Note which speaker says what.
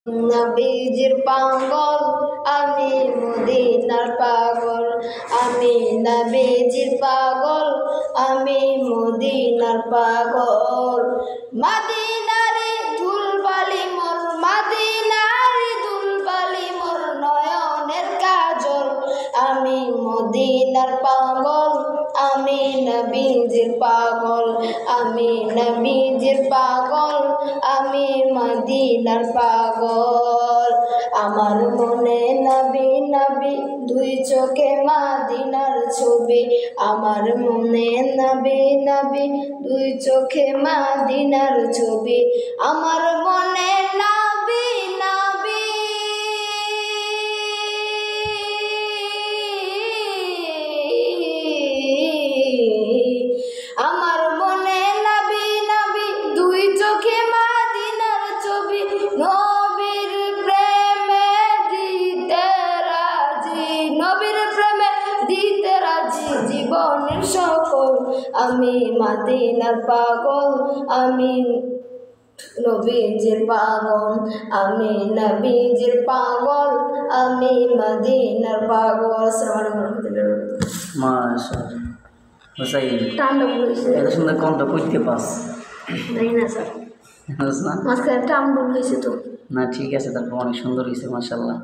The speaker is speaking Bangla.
Speaker 1: নবীজির পাগল আমি মদিনার পাগল, আমি নবীজির পাগল, আমি মদিনার পাগল। মদিনারে ধুলবালি মোর, মদিনারে ধুলবালি মোর নয়নের কাজল। আমি মদিনার পাগল, আমি নবীজির পাগল, আমি নবীজির পাগল, আমি মদিনার পাগল। আমার মনে নবী নবী, দুই চোখে মদিনার ছবি। আমার মনে নবী নবী, দুই চোখে মদিনার ছবি। আমার মনে নবী নবী, আমার মনে নবী নবী, দুই চোখে মদিনার ছবি। নবীর প্রেমে দিতে রাজি, নবীর প্রেমে দিতে রাজি জীবনের সকল। আমি মদিনার পাগল, আমি নবীজির পাগল, আমি নবীজির পাগল, আমি মদিনার পাগল। আসসালামু আলাইকুম।
Speaker 2: মাশাআল্লাহ হুসাইন
Speaker 1: টান্ডা বলেছে
Speaker 2: এত সুন্দর কণ্ঠ কইতে পাস
Speaker 1: জানি না স্যার,
Speaker 2: বুঝছ না?
Speaker 1: মাঝখানে টান ভুল হয়েছে তো।
Speaker 2: না ঠিক আছে, তারপর অনেক সুন্দর হয়েছে মাশাআল্লাহ।